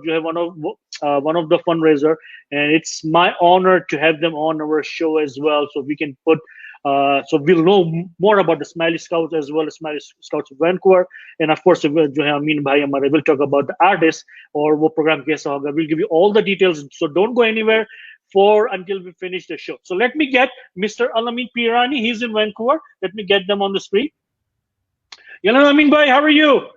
you have one of the fundraiser, and it's my honor to have them on our show as well, so we can put. So we'll know more about the Ismaili Scouts as well as Ismaili Scouts of Vancouver, and of course, जो है Amin भाई हमारे will talk about the artists और वो program कैसा होगा. We'll give you all the details. So don't go anywhere until we finish the show. So let me get Mr. Alamin Pirani. He's in Vancouver. Let me get them on the screen. Jalal, Amin bhai, how are you?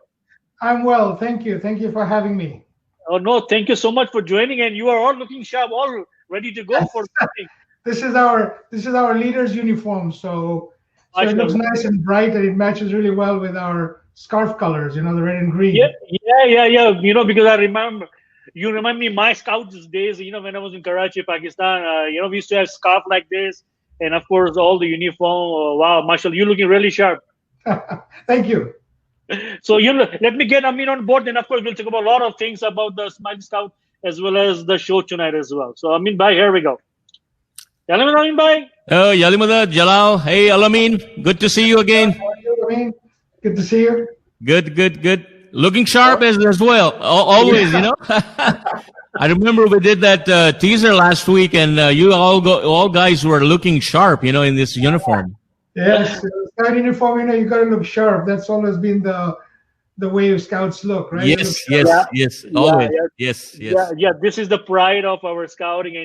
I'm well, thank you. Thank you for having me. Oh no, thank you so much for joining, and you are all looking sharp, all ready to go for something. This is our leader's uniform, so it looks nice and bright, and it matches really well with our scarf colors, the red and green. Yeah. Because I remember, you remind me my Scouts days, when I was in Karachi, Pakistan, we used to have scarf like this, and of course all the uniform. Oh, wow, Marshall, you're looking really sharp. Thank you. So let me get Amin on board, and of course we'll talk about a lot of things about the Ismaili Scout as well as the show tonight as well. So Amin bhai, here we go. Alamin, Amin bhai. Oh, Yalimada, Jalal. Hey, Alamin. Good to see you again. How are you, Amin? Good to see you. Good. Looking sharp as well. Always, I remember we did that teaser last week, and you all guys were looking sharp, in this uniform. Yes, Scout uniform. You got to look sharp. That's always been the way Scouts look, right? Yes. Always. Yes. Yeah. This is the pride of our scouting.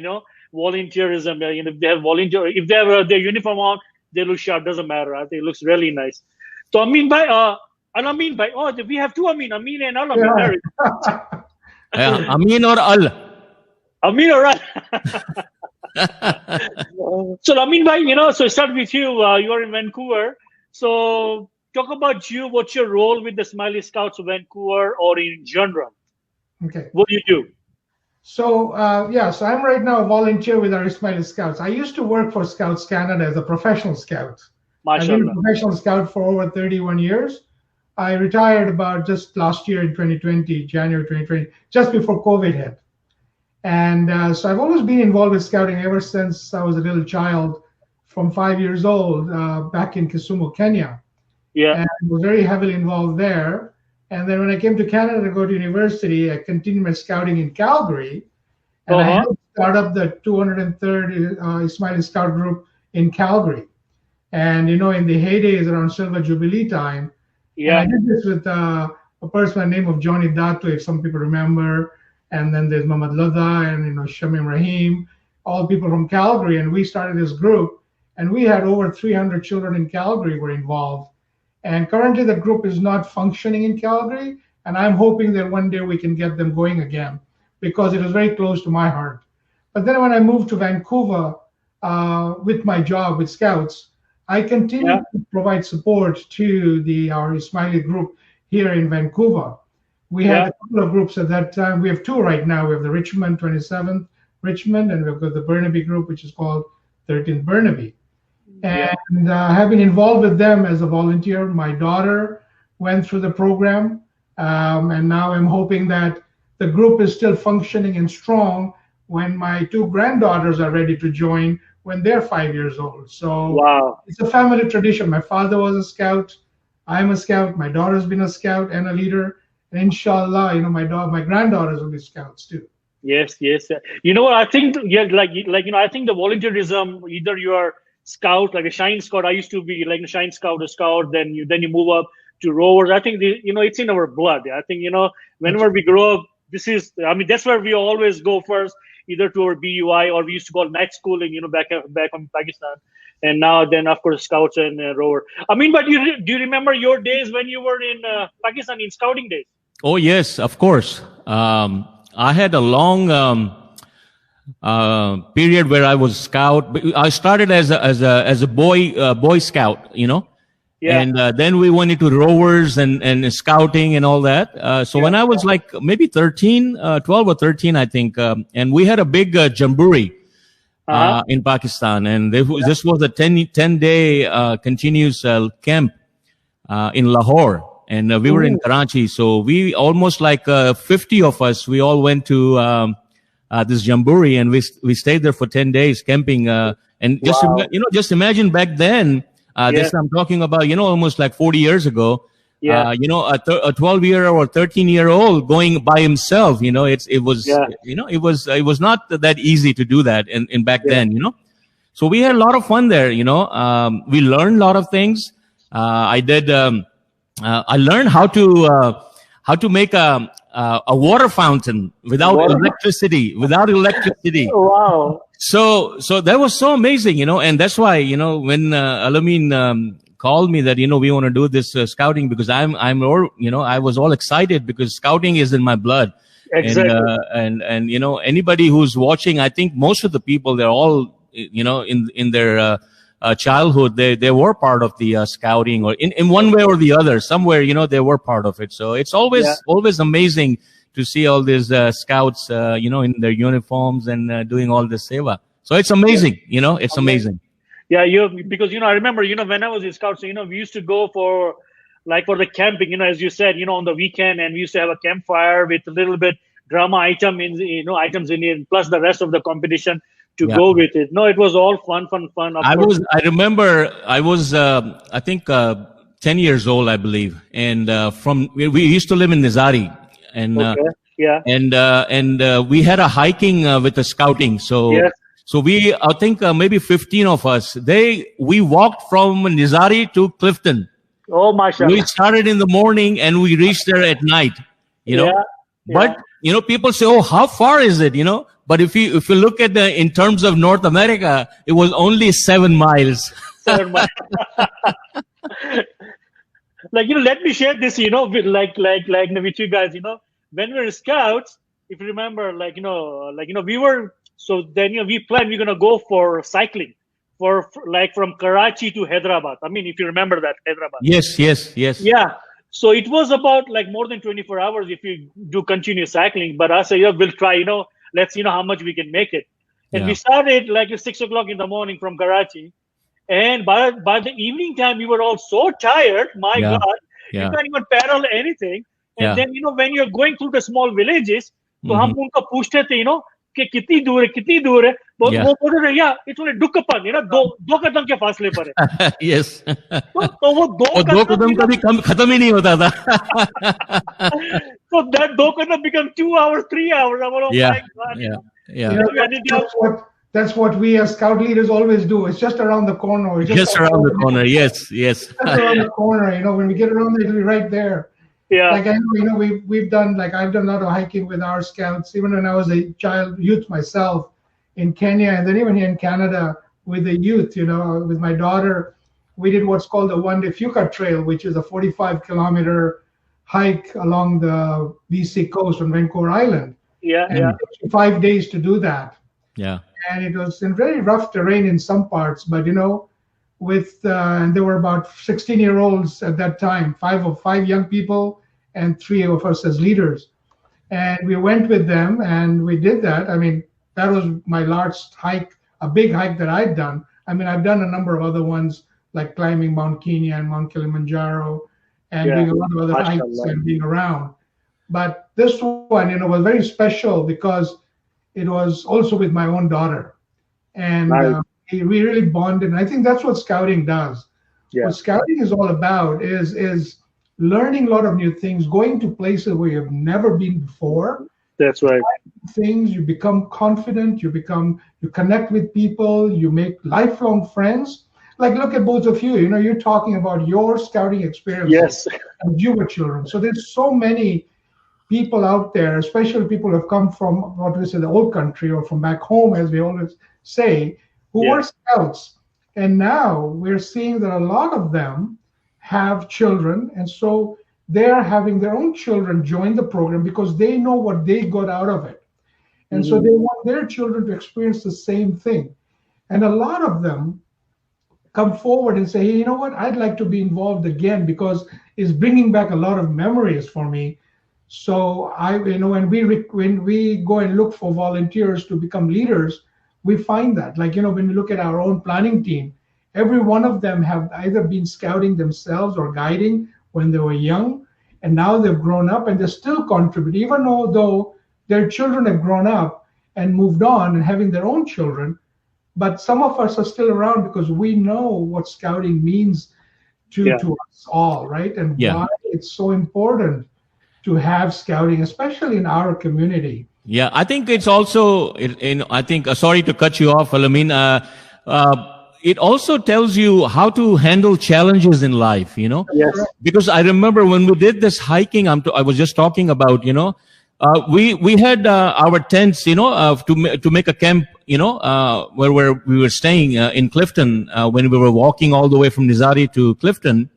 Volunteerism. If they have if they have their uniform on, they look sharp. Doesn't matter. I think it looks really nice. So Amin bhai, Alamin bhai. Oh, we have two Amin and Alamin. Yeah. Amin or Al. Amin or Al. So Amin bhai, so start with you. You are in Vancouver. So talk about you. What's your role with the Ismaili Scouts of Vancouver or in general? Okay. What do you do? So so I'm right now a volunteer with our Ismaili Scouts. I used to work for Scouts Canada as a professional scout. I've been a professional scout for over 31 years. I retired about just last year in 2020, January 2020, just before COVID hit. And so I've always been involved with scouting ever since I was a little child, from 5 years old, back in Kisumu, Kenya. Yeah. And I was very heavily involved there. And then when I came to Canada to go to university, I continued my scouting in Calgary. And I helped start up the 203rd Ismaili Scout group in Calgary. And, in the heydays around Silver Jubilee time, I did this with a person by the name of Johnny Datu, if some people remember. And then there's Mohammad Lada and, Shamim Rahim, all people from Calgary. And we started this group. And we had over 300 children in Calgary were involved. And currently the group is not functioning in Calgary, and I'm hoping that one day we can get them going again, because it is very close to my heart. But then when I moved to Vancouver with my job with Scouts, I continue to provide support to our Ismaili group here in Vancouver. We had a couple of groups at that time. We have two right now. We have the Richmond 27th Richmond, and we've got the Burnaby group, which is called 13th Burnaby. And I have been involved with them as a volunteer. My daughter went through the program, and now I'm hoping that the group is still functioning and strong when my two granddaughters are ready to join when they're 5 years old. So It's a family tradition. My father was a scout. I'm a scout. My daughter's been a scout and a leader. And inshallah, my granddaughters will be scouts too. Yes. What I think? I think the volunteerism, either you are scout, like a shine scout. I used to be like a shine scout, a scout. Then you move up to rovers. I think it's in our blood. I think whenever we grow up, that's where we always go first, either to our BUI, or we used to call night schooling, back in Pakistan. And now then of course scouts and rover. But do you remember your days when you were in Pakistan in scouting days? Oh yes, of course. I had a long period where I was scout. I started as a boy scout, and then we went into rovers and scouting and all that. So when I was like maybe 12 or 13, I think, and we had a big jamboree in Pakistan, and this was a 10-day continuous camp in Lahore, and we were in Karachi. So we almost like 50 of us. We all went to this jamboree, and we stayed there for 10 days camping. And just imagine back then. This I'm talking about, almost like 40 years ago. Yeah. A 12-year or 13-year-old going by himself. It was not that easy to do that in back then. So we had a lot of fun there. We learned a lot of things. I did. I learned how to make a water fountain without electricity. Wow. So that was so amazing, and that's why, when Alamin called me that, we want to do this scouting, because I was all excited because scouting is in my blood. Exactly. And anybody who's watching, I think most of the people, they're all, in their childhood, they were part of the scouting, or in one way or the other, somewhere, they were part of it. So it's always amazing to see all these scouts, in their uniforms and doing all this seva. So it's amazing, it's amazing. Yeah, because I remember, when I was in Scouts, we used to go for the camping, as you said, on the weekend, and we used to have a campfire with a little bit drama items in it, plus the rest of the competition to go with it. No, it was all fun. I remember I was, I think, 10 years old, I believe. And, we used to live in Nizari, and, we had a hiking, with the scouting. So, so we, I think, maybe 15 of us, we walked from Nizari to Clifton. Oh, mashallah. We started in the morning and we reached there at night, But, people say, oh, how far is it, But if you look at in terms of North America, it was only 7 miles. 7 miles. Let me share this, with with you guys, when we were scouts, if you remember, we were, so then, we planned we're going to go for cycling from Karachi to Hyderabad. I mean, if you remember that, Hyderabad. Yes. Yeah. So it was about more than 24 hours if you do continuous cycling. But I said, we'll try, let's see how much we can make it. And we started at 6 o'clock in the morning from Karachi. And by the evening time, we were all so tired. My God, you can't even paddle anything. And then, when you're going through the small villages, so हम उनको पूछते थे, कि कितनी दूर है, वो बोल रहे हैं, it's only दुक्कपन, दो कदम के फासले पर है. Yes. तो वो दो कदम कभी खत्म ही नहीं होता था. So that दो कदम become 2 hours, 3 hours. Oh my God. That's what we as scout leaders always do. It's just around the corner. Just around the corner. Yes. Just around the corner. When we get around there, it'll be right there. Yeah. I know, we've done, I've done a lot of hiking with our scouts, even when I was a youth myself in Kenya, and then even here in Canada with the youth, with my daughter, we did what's called the one-day Fuka Trail, which is a 45-kilometer hike along the BC coast on Vancouver Island. And it took you 5 days to do that. Yeah. And it was in very rough terrain in some parts, but and there were about 16-year-olds at that time, five young people and 3 of us as leaders. And we went with them and we did that. I mean, that was my last hike, a big hike that I'd done. I mean, I've done a number of other ones like climbing Mount Kenya and Mount Kilimanjaro and doing a lot of other hikes and being around. But this one, was very special because it was also with my own daughter. And we really bonded. And I think that's what scouting does. Yeah. What scouting is all about is learning a lot of new things, going to places where you've never been before. That's right. Things, you become confident, you connect with people, you make lifelong friends. Like, look at both of you, you're talking about your scouting experience. Yes. And you were children. So there's so many people out there, especially people who have come from what we say the old country or from back home, as we always say, who were scouts. And now we're seeing that a lot of them have children. And so they're having their own children join the program because they know what they got out of it. And so they want their children to experience the same thing. And a lot of them come forward and say, hey, you know what? I'd like to be involved again because it's bringing back a lot of memories for me. So when we go and look for volunteers to become leaders, we find that, when we look at our own planning team, every one of them have either been scouting themselves or guiding when they were young, and now they've grown up and they still contribute, even though their children have grown up and moved on and having their own children. But some of us are still around because we know what scouting means to us all, right? And why it's so important to have scouting, especially in our community. Yeah, I think it's also, I think, sorry to cut you off, Alamin. It also tells you how to handle challenges in life, Yes. Because I remember when we did this hiking, I was just talking about, we had our tents, to make a camp, where we were staying in Clifton when we were walking all the way from Nizari to Clifton.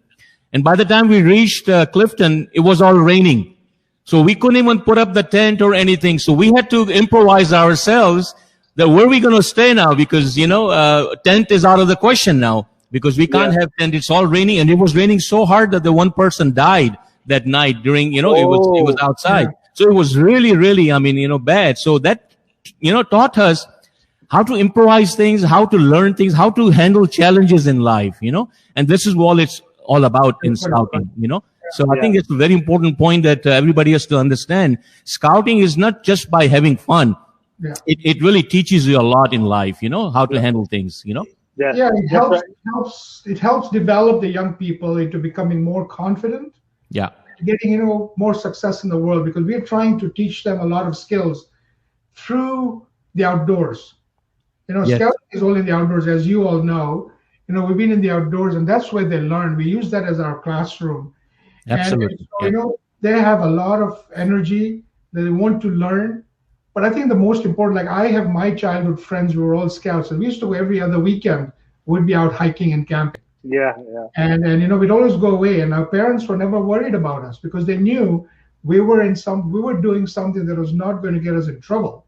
And by the time we reached Clifton, it was all raining. So we couldn't even put up the tent or anything. So we had to improvise ourselves that where are we going to stay now? Because, tent is out of the question now because we can't have tent. It's all raining. And it was raining so hard that the one person died that night during, it was outside. Yeah. So it was really, really, bad. So that, taught us how to improvise things, how to learn things, how to handle challenges in life, and this is what it's all about in scouting, So I think it's a very important point that everybody has to understand. Scouting is not just by having fun. Yeah. It really teaches you a lot in life, how to handle things, Yeah, it helps develop the young people into becoming more confident. Yeah. Getting, more success in the world, because we're trying to teach them a lot of skills through the outdoors. Scouting is all in the outdoors, as you all know. We've been in the outdoors, and that's where they learn. We use that as our classroom. Absolutely. And so, they have a lot of energy that they want to learn. But I think the most important, like I have my childhood friends who were all scouts, and we used to go every other weekend. We'd be out hiking and camping. Yeah. And we'd always go away, and our parents were never worried about us because they knew we were doing something that was not going to get us in trouble.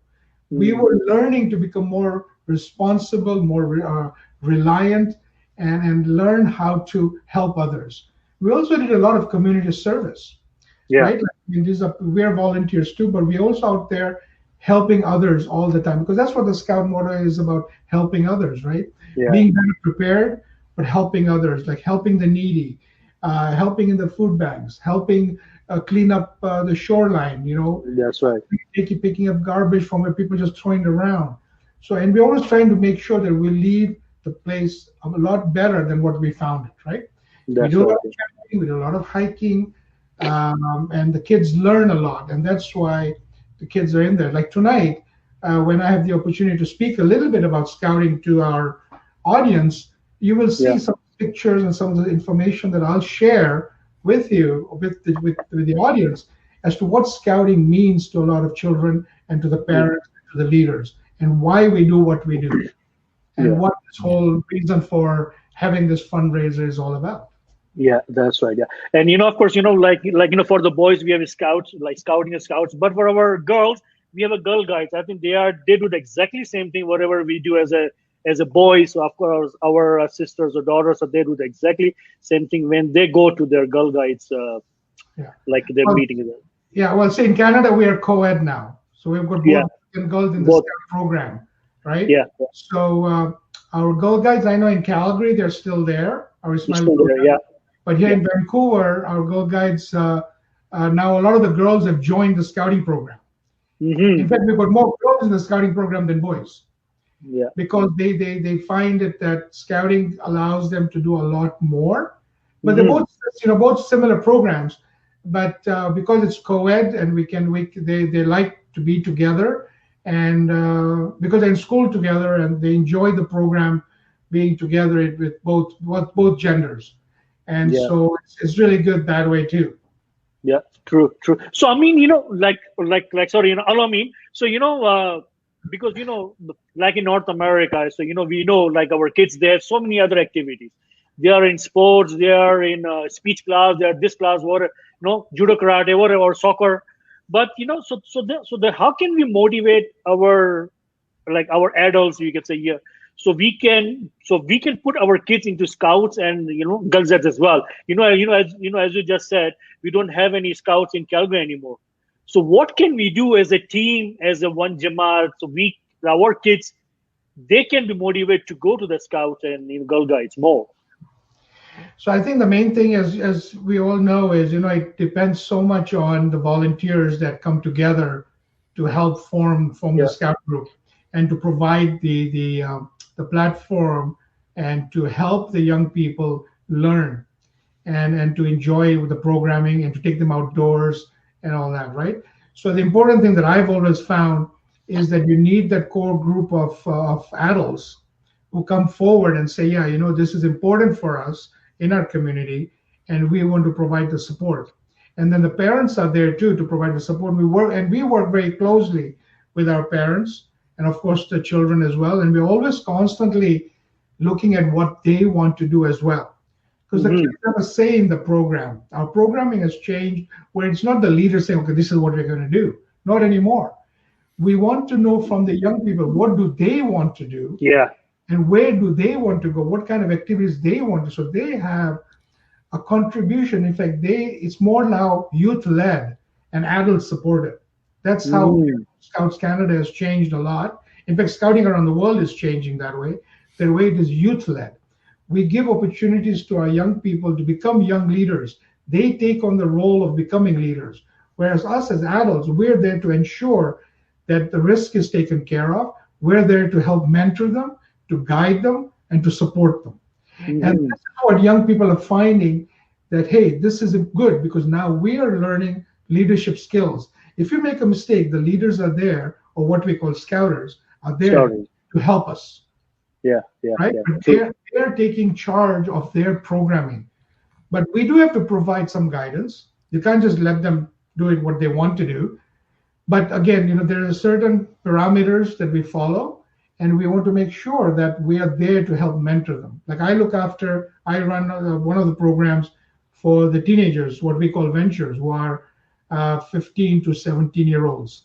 We were learning to become more responsible, more reliant, and learn how to help others. We also did a lot of community service, right? We are volunteers too, but we're also out there helping others all the time, because that's what the Scout motto is about, helping others, right? Yeah. Being better prepared, but helping others, like helping the needy, helping in the food banks, helping clean up the shoreline, That's right. Picking up garbage from where people just throwing it around. So, and we're always trying to make sure that we leave the place a lot better than what we found it, right? We do a lot of camping, we do a lot of hiking, and the kids learn a lot, and that's why the kids are in there. Like tonight, when I have the opportunity to speak a little bit about scouting to our audience, you will see some pictures and some of the information that I'll share with you, with the audience, as to what scouting means to a lot of children and to the parents, and to the leaders, and why we do what we do, and what this whole reason for having this fundraiser is all about. Yeah, that's right. Yeah, and of course, for the boys we have scouts, like scouting and scouts, but for our girls we have a girl guides. I think they do the exactly same thing whatever we do as a boy. So of course our sisters or daughters, so they do the exactly same thing when they go to their girl guides, like their meeting. Yeah, well, see, in Canada we are co-ed now, so we've got both girls in the Scout program, right? Yeah. So our girl guides, I know in Calgary they're still there. Our Ismaili But here in Vancouver, our girl guides, now a lot of the girls have joined the scouting program. Mm-hmm. In fact, we've got more girls in the scouting program than boys. Yeah. Because they find it that scouting allows them to do a lot more. But they're both similar programs. But because it's co-ed and they like to be together, and because they're in school together and they enjoy the program being together with both genders. And so it's really good that way too. Yeah, true. So I mean, Alamin. So because like in North America, so we know like our kids, they have so many other activities. They are in sports, they are in speech class, they are this class, whatever, judo, karate, whatever, or soccer. But how can we motivate our adults? You can say so we can put our kids into scouts and Girl Scouts as well. As you just said, we don't have any scouts in Calgary anymore. So what can we do as a team, as a one Jamaat? So our kids, they can be motivated to go to the scouts and Girl Guides more. So I think the main thing is, as we all know, is it depends so much on the volunteers that come together to help form the scout group and to provide the platform and to help the young people learn. and to enjoy the programming and to take them outdoors and all that, right? So the important thing that I've always found is that you need that core group of adults who come forward and say, yeah, this is important for us in our community, and we want to provide the support. And then the parents are there too to provide the support. We work very closely with our parents and of course the children as well. And we're always constantly looking at what they want to do as well. Because the kids have a say in the program. Our programming has changed where it's not the leader saying, okay, this is what we're going to do. Not anymore. We want to know from the young people, what do they want to do? Yeah. And where do they want to go? What kind of activities they want to. So they have a contribution. In fact, it's more now youth-led and adult-supported. That's how Scouts Canada has changed a lot. In fact, scouting around the world is changing that way. The way it is youth-led. We give opportunities to our young people to become young leaders. They take on the role of becoming leaders. Whereas us as adults, we're there to ensure that the risk is taken care of. We're there to help mentor them, to guide them, and to support them. And this is what young people are finding, that, hey, this is good because now we are learning leadership skills. If you make a mistake, the leaders are there, or what we call scouters, are there to help us. Right? But they're taking charge of their programming. But we do have to provide some guidance. You can't just let them do it what they want to do. But again, there are certain parameters that we follow, and we want to make sure that we are there to help mentor them. Like I run one of the programs for the teenagers, what we call ventures, who are 15 to 17-year-olds.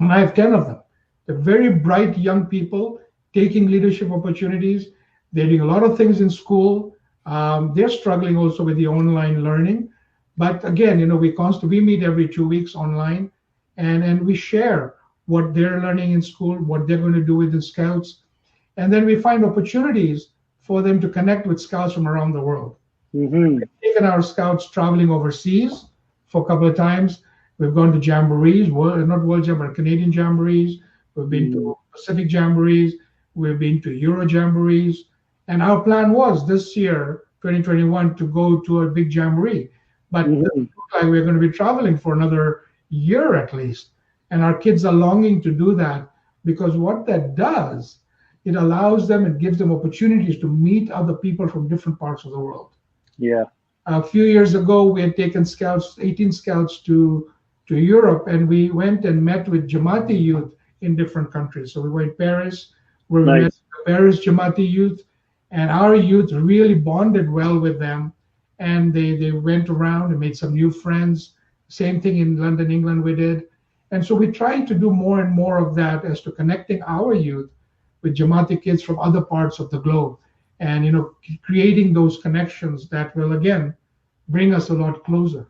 And I have 10 of them. They're very bright young people taking leadership opportunities. They're doing a lot of things in school. They're struggling also with the online learning. But again, we meet every 2 weeks online, and we share what they're learning in school, what they're going to do with the Scouts. And then we find opportunities for them to connect with Scouts from around the world. We've taken our Scouts traveling overseas for a couple of times. We've gone to jamborees, not World Jamboree, Canadian jamborees. We've been to Pacific jamborees. We've been to Euro jamborees. And our plan was this year, 2021, to go to a big jamboree. But it looks like we're going to be traveling for another year at least. And our kids are longing to do that, because what that does, it allows them and gives them opportunities to meet other people from different parts of the world. Yeah. A few years ago, we had taken 18 scouts to Europe, and we went and met with Jamati youth in different countries. So we were in Paris, where we met the Paris Jamati youth, and our youth really bonded well with them. And they went around and made some new friends. Same thing in London, England, we did. And so we try to do more and more of that as to connecting our youth with Jamati kids from other parts of the globe, and creating those connections that will again bring us a lot closer.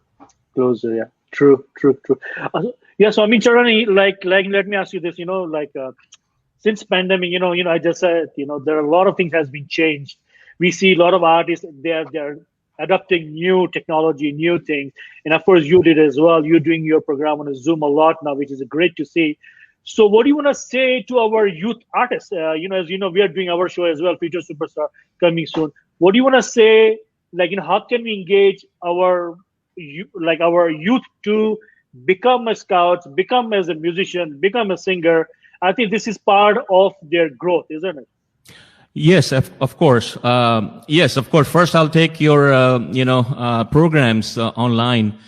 Yeah. True. So I mean, Charani, like let me ask you this, since pandemic, I just said, there are a lot of things has been changed. We see a lot of artists, they're adopting new technology, new things. And of course, you did as well. You're doing your program on a Zoom a lot now, which is great to see. So what do you want to say to our youth artists? As we are doing our show as well, Future Superstar, coming soon. What do you want to say? How can we engage our youth to become a scout, become as a musician, become a singer? I think this is part of their growth, isn't it? Yes, of course. Yes, of course. First, I'll take your, programs online.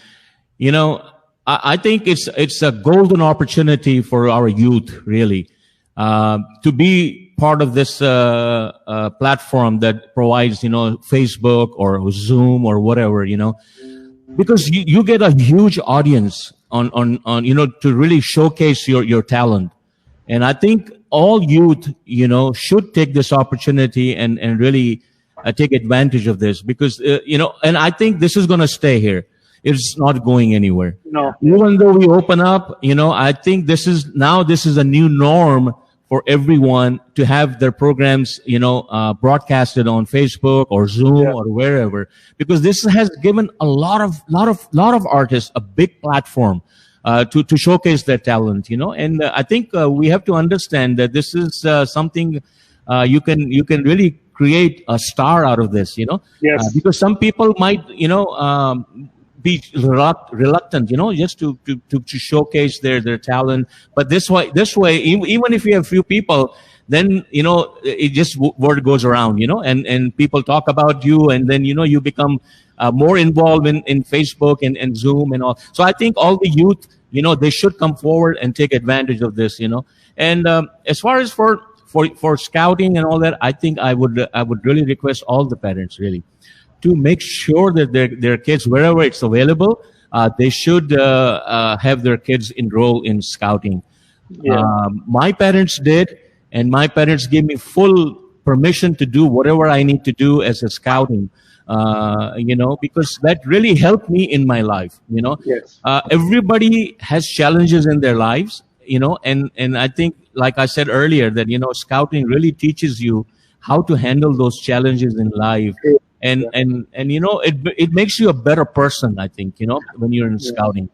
I think it's a golden opportunity for our youth, really, to be part of this platform that provides, Facebook or Zoom or whatever, because you get a huge audience on to really showcase your talent. And I think all youth, should take this opportunity and really take advantage of this, because, and I think this is going to stay here. It's not going anywhere. No. Even though we open up, I think this is a new norm for everyone to have their programs, broadcasted on Facebook or Zoom or wherever, because this has given a lot of artists a big platform to showcase their talent, and I think we have to understand that this is something you can really create a star out of this, Yes. because some people might, be reluctant, just to showcase their talent. But this way, even if you have few people, then, it just word goes around, and people talk about you, and then, you become more involved in Facebook and Zoom and all. So I think all the youth, they should come forward and take advantage of this, And as far as for scouting and all that, I think I would really request all the parents really to make sure that their kids, wherever it's available, they should have their kids enroll in scouting. Yeah. My parents did, and my parents gave me full permission to do whatever I need to do as a scouting. Because that really helped me in my life. Yes. Everybody has challenges in their lives. And I think, like I said earlier, that scouting really teaches you how to handle those challenges in life. And it makes you a better person, I think, when you're in scouting.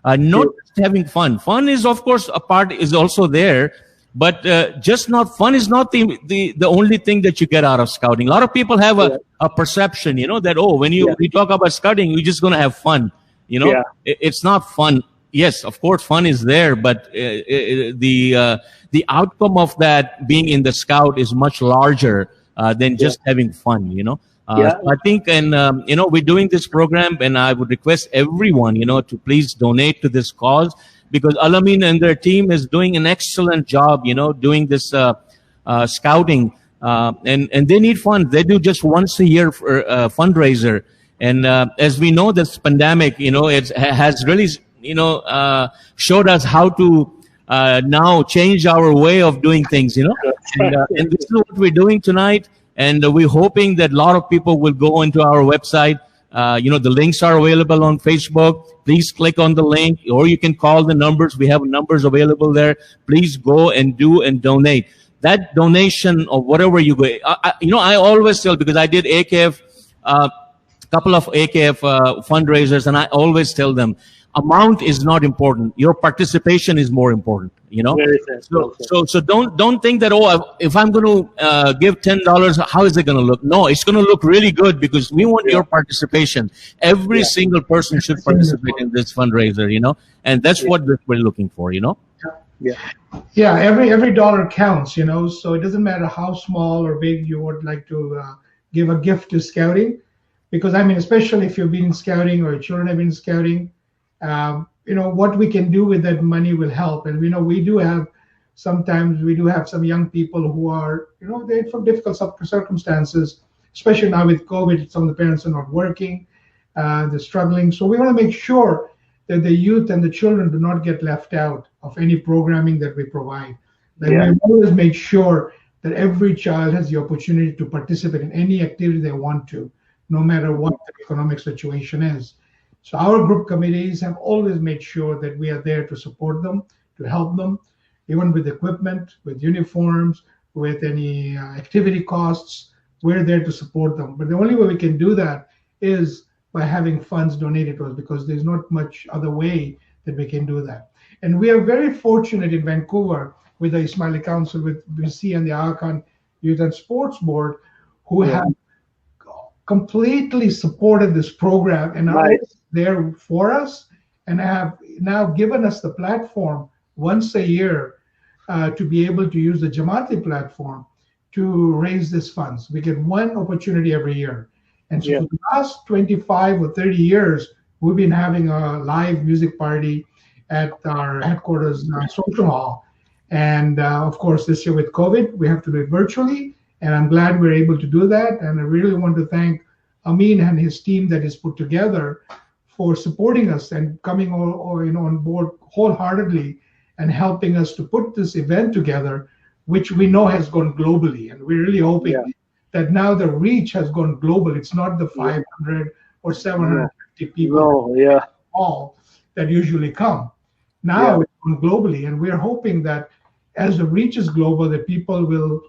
Not just having fun. Fun is, of course, a part is also there, but just not fun is not the only thing that you get out of scouting. A lot of people have a perception, that, when we talk about scouting, you're just going to have fun. It's not fun. Yes, of course, fun is there, but the outcome of that being in the scout is much larger than just having fun, So I think, and we're doing this program, and I would request everyone, to please donate to this cause, because Alamin and their team is doing an excellent job, doing this scouting, and they need fun. They do just once a year for fundraiser, and as we know, this pandemic, it has really, showed us how to now change our way of doing things, and this is what we're doing tonight. And we're hoping that a lot of people will go into our website. The links are available on Facebook. Please click on the link, or you can call the numbers. We have numbers available there. Please go and donate. That donation of whatever you go, I always tell, because I did AKF, couple of AKF fundraisers, and I always tell them, amount is not important. Your participation is more important. So don't think that, if I'm going to give $10, how is it going to look? No, it's going to look really good, because we want your participation. Every single person should participate in this fundraiser, and that's what we're looking for, Yeah, every dollar counts, so it doesn't matter how small or big you would like to give a gift to scouting, because especially if you've been in scouting or your children have been in scouting, what we can do with that money will help. And we do have some young people who are, they're from difficult circumstances, especially now with COVID. Some of the parents are not working, they're struggling. So we want to make sure that the youth and the children do not get left out of any programming that we provide. That we always make sure that every child has the opportunity to participate in any activity they want to, no matter what the economic situation is. So our group committees have always made sure that we are there to support them, to help them, even with equipment, with uniforms, with any activity costs. We're there to support them. But the only way we can do that is by having funds donated to us, because there's not much other way that we can do that. And we are very fortunate in Vancouver with the Ismaili Council, with BC and the Aga Khan Youth and Sports Board, who have completely supported this program and are there for us, and have now given us the platform once a year to be able to use the Jamati platform to raise these funds. We get one opportunity every year. And so for the last 25 or 30 years, we've been having a live music party at our headquarters social hall. And of course, this year with COVID, we have to do it virtually. And I'm glad we're able to do that. And I really want to thank Amin and his team that is put together for supporting us and coming on board wholeheartedly and helping us to put this event together, which we know has gone globally. And we're really hoping that now the reach has gone global. It's not the 500 or 750 people all that usually come. Now it's gone globally, and we're hoping that as the reach is global, that people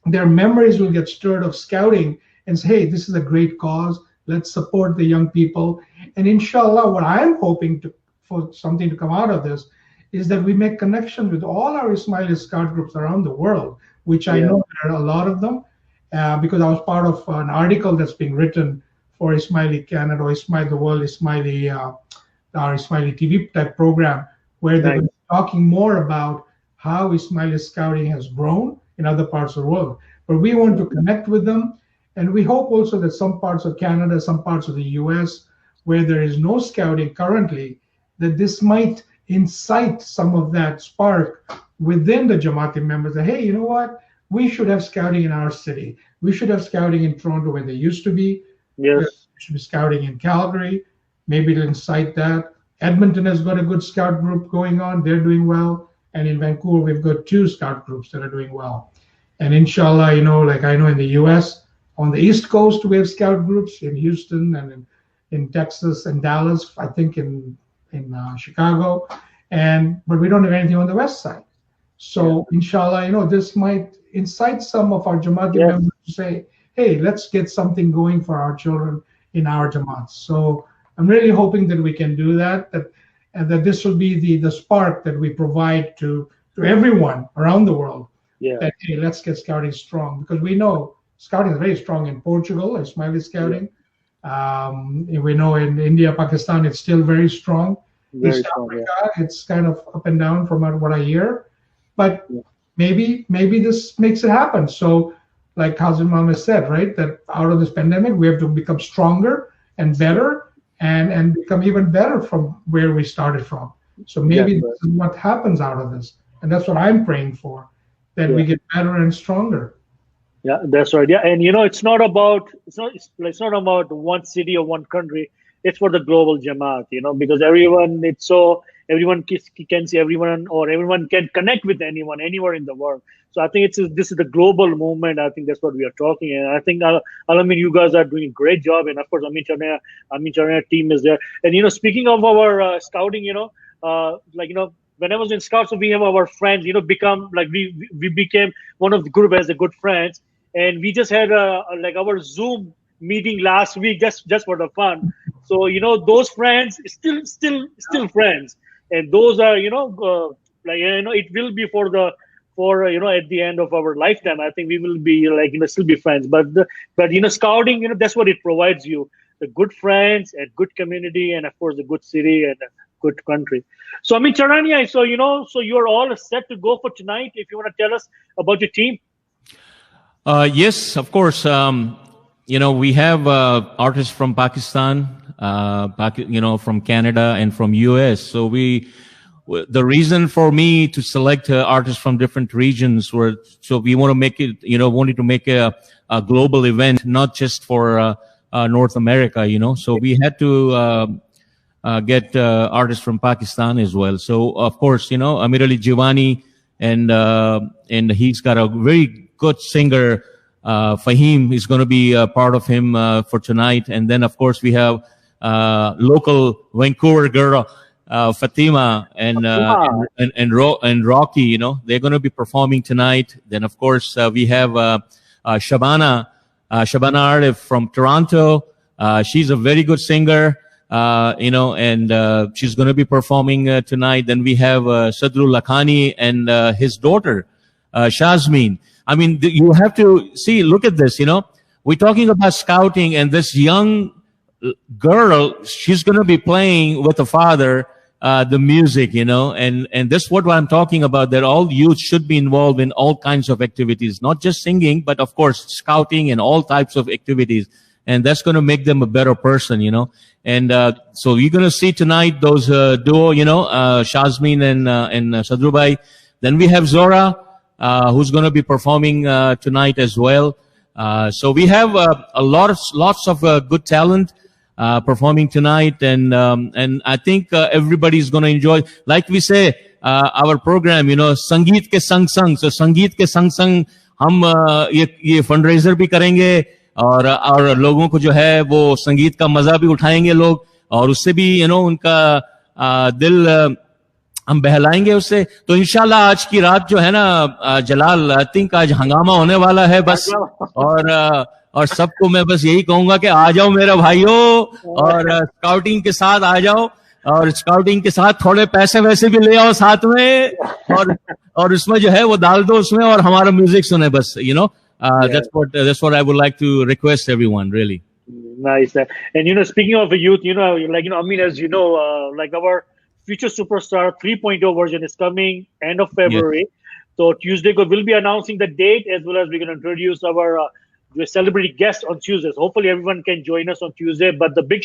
their memories will get stirred of scouting and say, hey, this is a great cause. Let's support the young people. And inshallah, what I'm hoping for something to come out of this is that we make connections with all our Ismaili Scout groups around the world, which I know there are a lot of them. because I was part of an article that's being written for Ismaili Canada, or Ismaili the World, Ismaili, our Ismaili TV type program, where they're talking more about how Ismaili scouting has grown in other parts of the world. But we want to connect with them, and we hope also that some parts of Canada, some parts of the US, where there is no scouting currently, that this might incite some of that spark within the Jamaati members that, hey, you know what? We should have scouting in our city. We should have scouting in Toronto where they used to be. Yes. We should be scouting in Calgary. Maybe it'll incite that. Edmonton has got a good scout group going on. They're doing well. And in Vancouver, we've got 2 scout groups that are doing well. And inshallah, like I know in the US, on the East Coast, we have scout groups in Houston and in Texas and Dallas, I think in Chicago. But we don't have anything on the West side. So inshallah, this might incite some of our Jamaati members to say, hey, let's get something going for our children in our Jamaats. So I'm really hoping that we can do that, and that this will be the spark that we provide to everyone around the world. Yeah. That, hey, let's get scouting strong, because we know scouting is very strong in Portugal, Ismaili scouting. We know in India, Pakistan, it's still very strong. East Africa, it's kind of up and down from what I hear. But maybe this makes it happen. So, like Hazrat Muhammad said, right, that out of this pandemic, we have to become stronger and better, and become even better from where we started from. So maybe this is what happens out of this, and that's what I'm praying for, that we get better and stronger. Yeah, that's right. Yeah, and it's not about one city or one country. It's for the global Jamaat, because everyone can see everyone, or everyone can connect with anyone anywhere in the world. So I think this is the global movement. I think that's what we are talking. And I think, Alamin, you guys are doing a great job. And of course, Amin Charania team is there. And, speaking of our scouting, when I was in Scouts, so we have our friends, become like we became one of the group as a good friends. And we just had our Zoom meeting last week, just for the fun. So, those friends still friends. And those are, it will be for at the end of our lifetime, I think we will be still be friends. But scouting, that's what it provides you: the good friends, a good community, and of course a good city and a good country. So I mean, Charania, so you're all set to go for tonight. If you want to tell us about your team. Yes, of course. We have artists from Pakistan, from Canada and from US. So the reason for me to select artists from different regions we want to make it, wanted to make a global event, not just for North America, So we had to get artists from Pakistan as well. So of course, Amir Ali Jivani, and he's got a very good singer. Fahim is going to be a part of him for tonight. And then, of course, we have local Vancouver girl, Fatima, and Rocky, they're going to be performing tonight. Then, of course, we have Shabana Arif from Toronto. She's a very good singer, and she's going to be performing tonight. Then we have Sadrul Lakhani and his daughter, Shazmin. I mean, you have to look at this, we're talking about scouting, and this young girl, she's going to be playing with the father, the music, and this is what I'm talking about, that all youth should be involved in all kinds of activities, not just singing, but of course, scouting and all types of activities. And that's going to make them a better person, And, so you're going to see tonight those, duo, Shazmin and Sadrubai. Then we have Zora, who's going to be performing tonight as well. So we have lots of good talent performing tonight, and I think everybody's going to enjoy. Like we say, our program, Sangeet ke sang sang. So Sangeet ke sang sang, हम ये fundraiser भी करेंगे, और लोगों को जो है वो संगीत का मजा भी उठाएंगे लोग, और उससे भी उनका दिल हम बहलाएंगे उससे. तो इंशाल्लाह आज की रात जो है ना जलाल, आई थिंक आज हंगामा होने वाला है बस. और सबको मैं बस यही कहूंगा कि आ जाओ मेरे भाइयों, और स्काउटिंग के साथ आ जाओ, और स्काउटिंग के साथ थोड़े पैसे वैसे भी ले आओ साथ में, और उसमें जो है वो डाल दो उसमें, और हमारा म्यूजिक सुने बस. That's what I would like to request everyone, really. Nice. And speaking of the youth, Amin, as you know, like our future superstar 3.0 version is coming end of Yes. February. So Tuesday we'll be announcing the date, as well as we're going to introduce our celebrity guest on Tuesday. So hopefully everyone can join us on Tuesday. But the big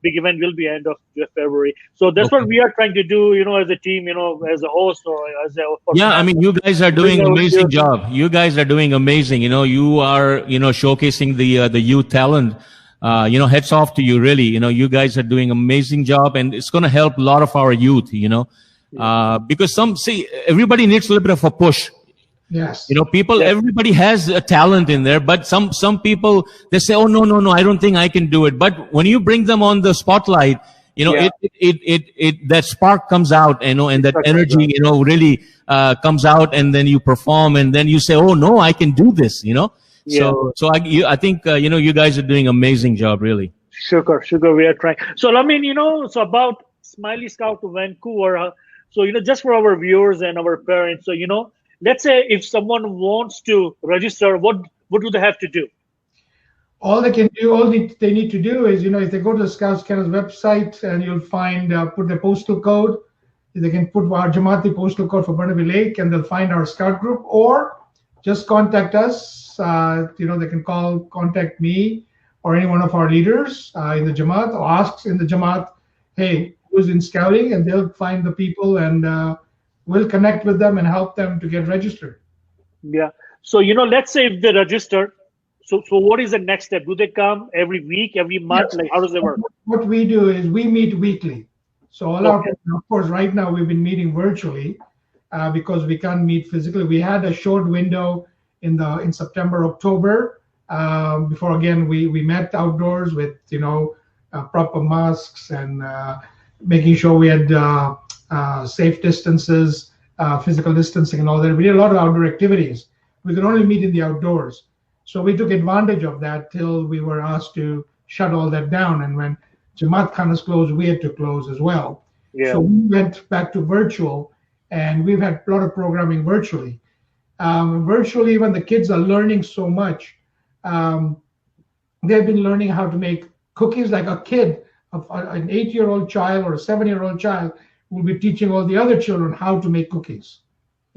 event will be end of February. So that's what we are trying to do, as a team, as a host or as a. Yeah, I mean, you guys are doing amazing job. You guys are doing amazing. You are, showcasing the youth talent. Hats off to you, really. You guys are doing amazing job, and it's going to help a lot of our youth, because everybody needs a little bit of a push. Yes. Everybody has a talent in there, but some people, they say, oh, no, I don't think I can do it. But when you bring them on the spotlight, that spark comes out, and that energy, really comes out, and then you perform, and then you say, oh, no, I can do this, So I think, you guys are doing amazing job, really. Sugar, we are trying. So, I mean, so about Ismaili Scouts Vancouver, just for our viewers and our parents, so, let's say if someone wants to register, what do they have to do? All they need to do is, if they go to the Scouts Canada's website, and you'll find, put the postal code. They can put our Jamaati postal code for Burnaby Lake, and they'll find our Scout group, or just contact us. They can contact me or any one of our leaders in the Jamaat, or ask in the Jamaat, hey, who's in scouting, and they'll find the people, and we'll connect with them and help them to get registered. Yeah. So, let's say if they register, so what is the next step? Do they come every week, every month? Yes. Like, how does it work? What we do is we meet weekly. So of course, right now we've been meeting virtually because we can't meet physically. We had a short window in September, October, before again we met outdoors with proper masks and making sure we had safe distances, physical distancing and all that. We did a lot of outdoor activities. We could only meet in the outdoors. So we took advantage of that till we were asked to shut all that down. And when Jamaat Khanas closed, we had to close as well. Yeah. So we went back to virtual, and we've had a lot of programming virtually. Virtually, when the kids are learning so much, they've been learning how to make cookies. Like a kid, an 8-year-old child or a 7-year-old child will be teaching all the other children how to make cookies.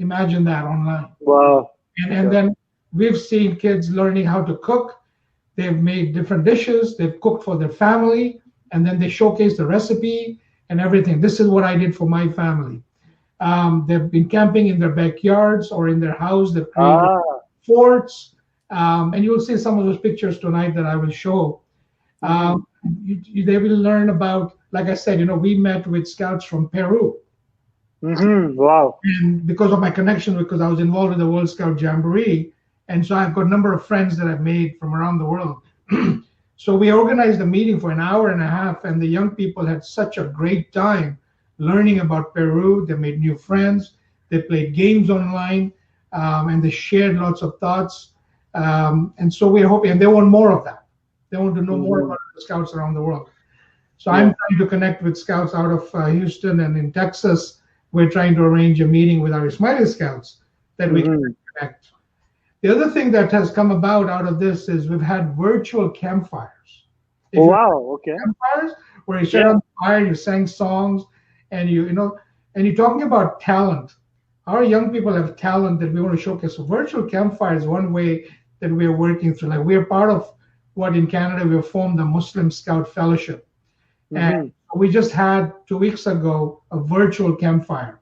Imagine that online. Wow. And then we've seen kids learning how to cook. They've made different dishes. They've cooked for their family, and then they showcase the recipe and everything. This is what I did for my family. They've been camping in their backyards or in their house. They've created forts. And you'll see some of those pictures tonight that I will show. They will learn about, like I said, we met with scouts from Peru. Mm-hmm. Wow. And because of my connection, because I was involved with the World Scout Jamboree, and so I've got a number of friends that I've made from around the world. So we organized a meeting for an hour and a half, and the young people had such a great time learning about Peru. They made new friends. They played games online, and they shared lots of thoughts. And so we're hoping, and they want more of that. They want to know more about the scouts around the world. So I'm trying to connect with scouts out of Houston, and in Texas, we're trying to arrange a meeting with our Ismaili Scouts that we can connect. The other thing that has come about out of this is we've had virtual campfires. Okay. Campfires where you set on fire, you sang songs, and and you're talking about talent. Our young people have talent that we want to showcase. So virtual campfire is one way that we are working through. Like, we are part of what in Canada we have formed the Muslim Scout Fellowship. And we just had 2 weeks ago a virtual campfire.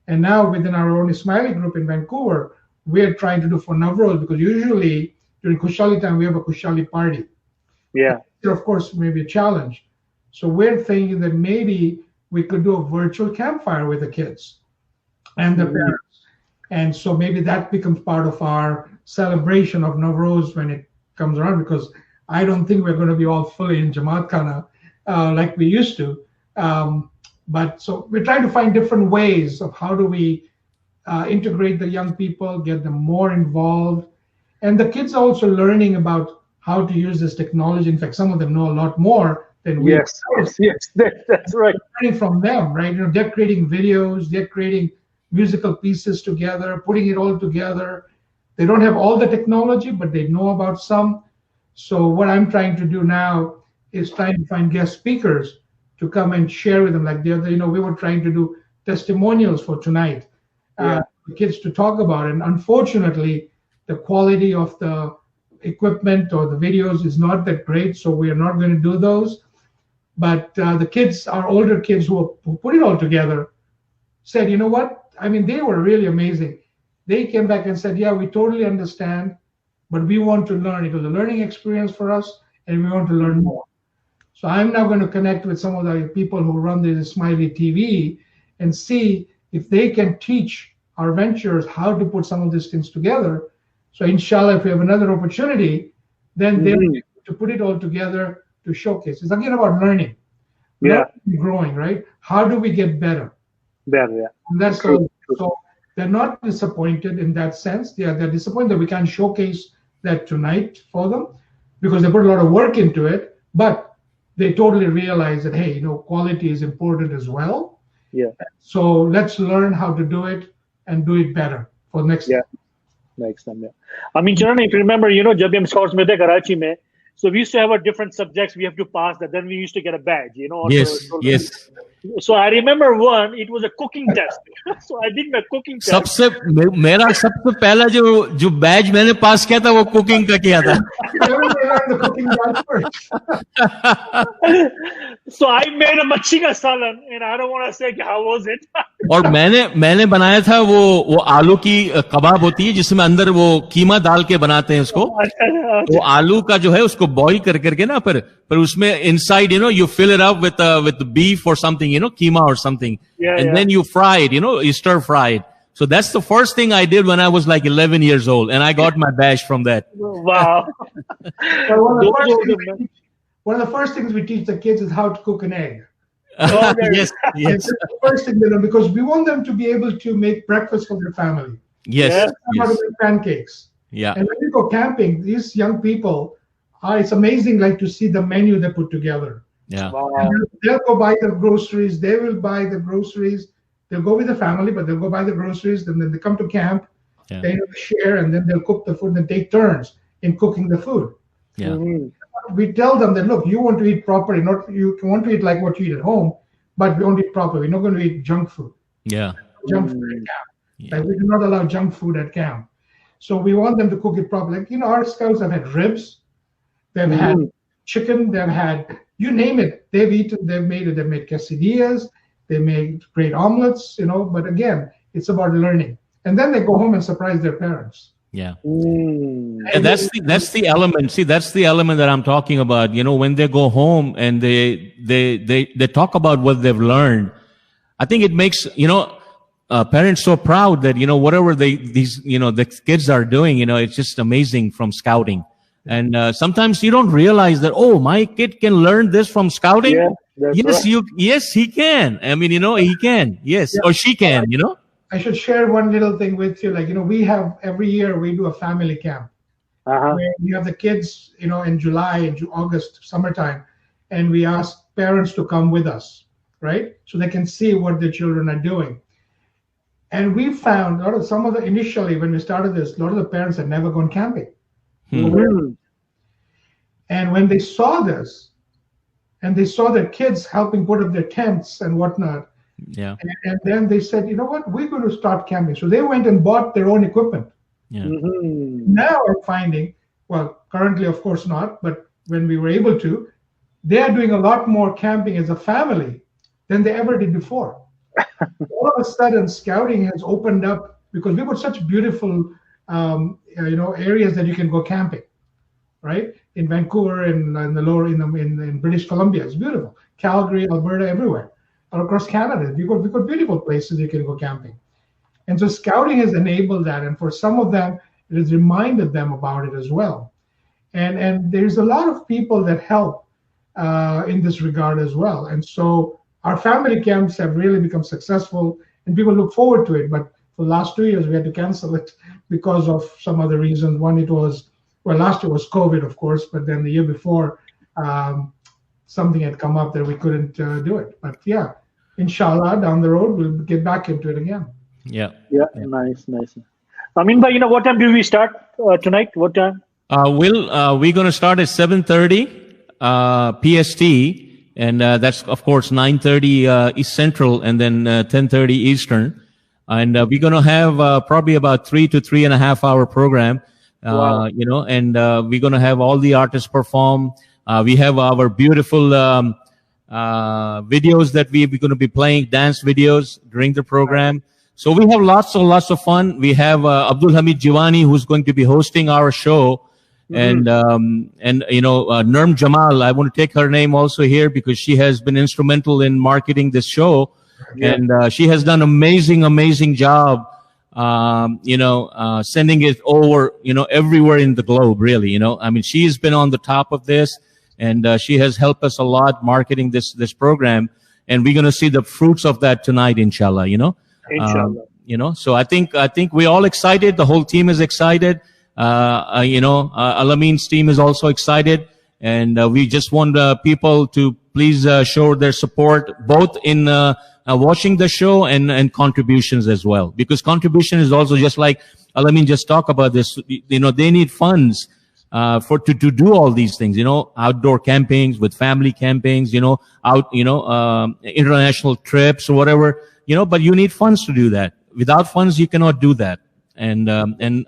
And now within our own Ismaili group in Vancouver, we're trying to do for Navroz, because usually during Kushali time, we have a Kushali party. Yeah. But of course, maybe a challenge. So we're thinking that maybe we could do a virtual campfire with the kids and the parents. And so maybe that becomes part of our celebration of Navroz when it comes around, because I don't think we're going to be all fully in Jamaat Khana like we used to. But so we're trying to find different ways of how do we integrate the young people, get them more involved. And the kids are also learning about how to use this technology. In fact, some of them know a lot more than we. Yes, that's right. Learning from them, right? They're creating videos, they're creating musical pieces together, putting it all together. They don't have all the technology, but they know about some. So what I'm trying to do now is trying to find guest speakers to come and share with them. Like the other, we were trying to do testimonials for tonight, for kids to talk about it. And unfortunately, the quality of the equipment or the videos is not that great, so we are not going to do those. But the kids, our older kids who put it all together, said, you know what? I mean, they were really amazing. They came back and said, yeah, we totally understand, but we want to learn. It was a learning experience for us, and we want to learn more. So I'm now going to connect with some of the people who run the Ismaili TV and see if they can teach our ventures how to put some of these things together. So inshallah, if we have another opportunity, then they'll be able to put it all together to showcase. It's again about learning, growing, right? How do we get better? And that's so they're not disappointed in that sense. They're disappointed that we can't showcase that tonight for them because they put a lot of work into it, but they totally realize that, hey, quality is important as well. Yeah. So let's learn how to do it and do it better for next time. Next time, I mean, Charania, if you remember, jab hum scouts mein the Karachi mein, so we used to have a different subjects we have to pass that. Then we used to get a badge, Yes. So I remember one. It was a cooking test. So I did my cooking test. मेरा सबसे पहला जो batch मैंने पास किया था वो cooking का किया था. So I made a मच्छी का सालन, and I don't want to say how was it. और मैंने बनाया था वो आलू की कबाब होती है जिसमें अंदर वो कीमा डाल के बनाते हैं उसको. वो आलू का जो है उसको बॉईल करके ना पर उसमें inside you fill it up with beef or something, keema or something, and then you fry it, you stir fry it. So that's the first thing I did when I was like 11 years old, and I got my badge from that. Wow. One of the first things we teach the kids is how to cook an egg. Yes. That's the first thing they know, because we want them to be able to make breakfast for their family. Yes. How to make pancakes. Yeah. And when you go camping, these young people, it's amazing, like to see the menu they put together. Yeah. Wow. And they'll go buy the groceries. They will buy the groceries. They'll go with the family, but they'll go buy the groceries. And then they come to camp. Yeah. They share, and then they'll cook the food and take turns in cooking the food. Yeah. We tell them that, look, you want to eat properly, not you want to eat like what you eat at home, but we want to eat properly. We're not going to eat junk food. Yeah. Junk food at camp. Yeah. Like we do not allow junk food at camp. So we want them to cook it properly. Like, our scouts have had ribs, they've had chicken, they've had, you name it, they've eaten, they've made it, they've made quesadillas, they made great omelets, but again, it's about learning. And then they go home and surprise their parents. Yeah. And that's the element. See, that's the element that I'm talking about. When they go home and they talk about what they've learned, I think it makes, parents so proud that, whatever the kids are doing, it's just amazing from scouting. And sometimes you don't realize that, oh, my kid can learn this from scouting. Yeah, yes, he can. I mean, he can. Yes. Yeah. Or she can, I should share one little thing with you. Like, we have every year we do a family camp. Where we have the kids, in July and August, summertime, and we ask parents to come with us, right? So they can see what their children are doing. And we found initially when we started this, a lot of the parents had never gone camping. And when they saw this, and they saw their kids helping put up their tents and whatnot, and then they said, you know what, we're going to start camping. So they went and bought their own equipment. Yeah. Now we're finding, well, currently, of course not, but when we were able to, they are doing a lot more camping as a family than they ever did before. All of a sudden, scouting has opened up because we got such beautiful, areas that you can go camping, right? In Vancouver, in the lower, in British Columbia, it's beautiful. Calgary, Alberta, everywhere. All across Canada, we got beautiful places you can go camping. And so scouting has enabled that. And for some of them, it has reminded them about it as well. And there's a lot of people that help in this regard as well. And so our family camps have really become successful and people look forward to it. But for the last 2 years, we had to cancel it because of some other reasons. One, last year was COVID, of course, but then the year before, something had come up that we couldn't do it. But yeah, inshallah, down the road, we'll get back into it again. Yeah. Nice. Amin, but what time do we start tonight? What time? We're going to start at 7:30 PST, and that's of course 9:30 East Central, and then 10:30 Eastern. And we're going to have probably about 3 to 3.5 hour program. Wow. And we're going to have all the artists perform. We have our beautiful videos that we're going to be playing, dance videos during the program. So we have lots of fun. We have Abdul Hamid Jiwani, who's going to be hosting our show. And Nurm Jamal, I want to take her name also here because she has been instrumental in marketing this show. Yeah. And she has done amazing job, sending it over, everywhere in the globe, really, I mean, she's been on the top of this, and she has helped us a lot marketing this program. And we're going to see the fruits of that tonight, inshallah, Inshallah. So I think we're all excited. The whole team is excited. Alamin's team is also excited, and we just want people to please show their support both in watching the show and contributions as well, because contribution is also just like Alamin just talked about this. They need funds to do all these things. Outdoor campings with family campings. International trips or whatever. But you need funds to do that. Without funds, you cannot do that. And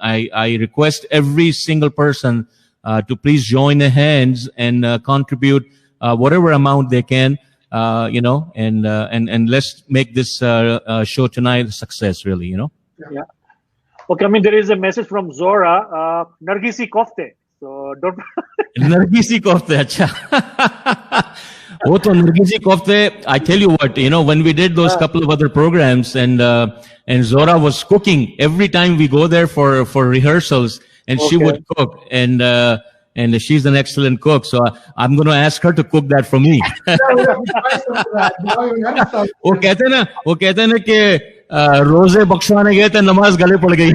I request every single person to please join their hands and contribute whatever amount they can, and let's make this show tonight a success, really, Yeah. Okay, I mean, there is a message from Zora, Nargisi Kofte. So don't... Nargisi Kofte, acha. Oh, to Nargisi Kofte, I tell you what, when we did those couple of other programs, and Zora was cooking every time we go there for rehearsals, and she would cook, and she's an excellent cook, so I'm going to ask her to cook that for me. वो कहते हैं ना कि रोजे बख्शवाने गए थे, नमाज गले पड़ गई.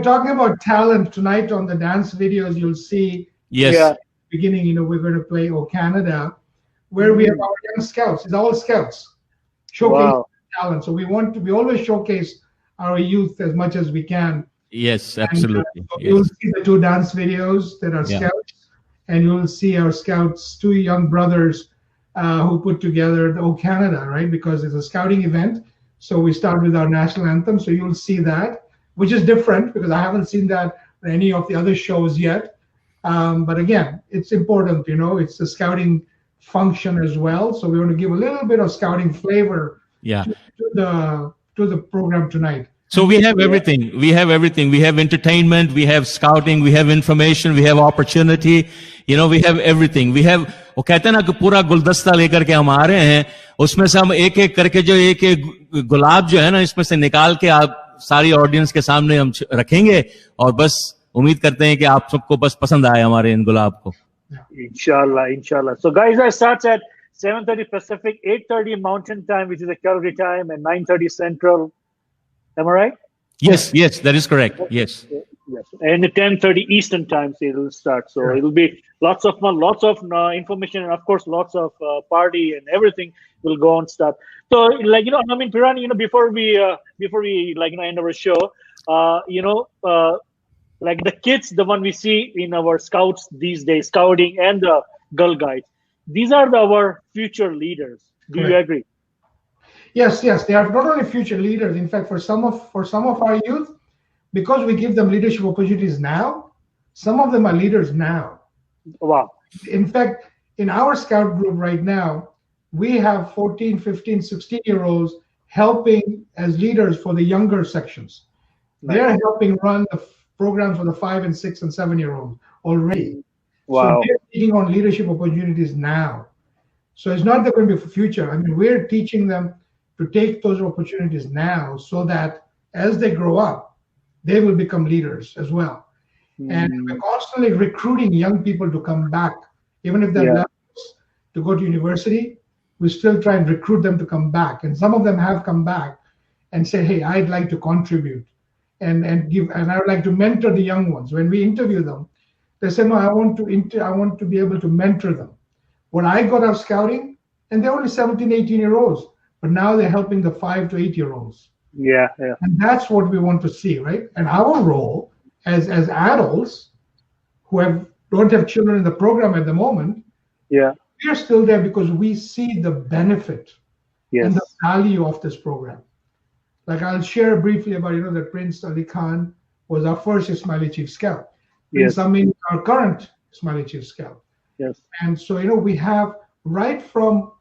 Talking about talent tonight on the dance videos, you'll see. Yes. Yeah. Beginning, we're going to play "Oh Canada," where we have our young scouts. It's all scouts showcase talent. So we always showcase our youth as much as we can. Yes, absolutely. And, so you'll see the 2 dance videos that are scouts, and you'll see our scouts, 2 young brothers who put together the "Oh Canada," right? Because it's a scouting event. So we start with our national anthem. So you'll see that, which is different because I haven't seen that on any of the other shows yet. But again, it's important, it's a scouting function as well. So we want to give a little bit of scouting flavor to the program tonight. So we have everything. We have everything. We have entertainment, we have scouting, we have information, we have opportunity. We have everything. We have, वो कहते हैं ना कि पूरा गुलदस्ता लेकर के हम आ रहे हैं, उसमें से हम एक करके जो एक गुलाब जो है ना, इसमें से निकाल के आप सारी ऑडियंस के सामने हम रखेंगे, और बस उम्मीद करते हैं कि आप सबको बस पसंद आए हमारे इन गुलाब को. Inshallah. So guys, that starts at 7:30 Pacific, 8:30 Mountain Time, which is a Calgary time, and 9:30 Central. Am I right? Yes, that is correct. Yes. And 10:30 Eastern Time, so it'll start. So it'll be lots of fun, lots of information, and of course, lots of party and everything will go on start. So, I mean, Pirani, before we end our show, like the kids, the one we see in our scouts these days, scouting and the Girl Guides, these are our future leaders. Do you agree? Yes, they are not only future leaders. In fact, for some of our youth, because we give them leadership opportunities now, some of them are leaders now. Wow. In fact, in our scout group right now, we have 14, 15, 16-year-olds helping as leaders for the younger sections. They're helping run the programs for the 5 and 6 and 7-year-olds already. Wow. So they're taking on leadership opportunities now. So it's not going to be for future. I mean, we're teaching them to take those opportunities now so that as they grow up, they will become leaders as well. And we're constantly recruiting young people to come back. Even if they're left to go to university, we still try and recruit them to come back. And some of them have come back and say, hey, I'd like to contribute and I would like to mentor the young ones. When we interview them, they say, no, I want to be able to mentor them. What I got out of scouting, and they're only 17, 18-year-olds, but now they're helping the 5 to 8-year-olds. Yeah, yeah. And that's what we want to see, right? And our role as adults who don't have children in the program at the moment, yeah, we are still there because we see the benefit and the value of this program. Like I'll share briefly about, that Prince Ali Khan was our first Ismaili Chief Scout. Prince Amin, our current Ismaili Chief Scout. Yes. And so, we have right from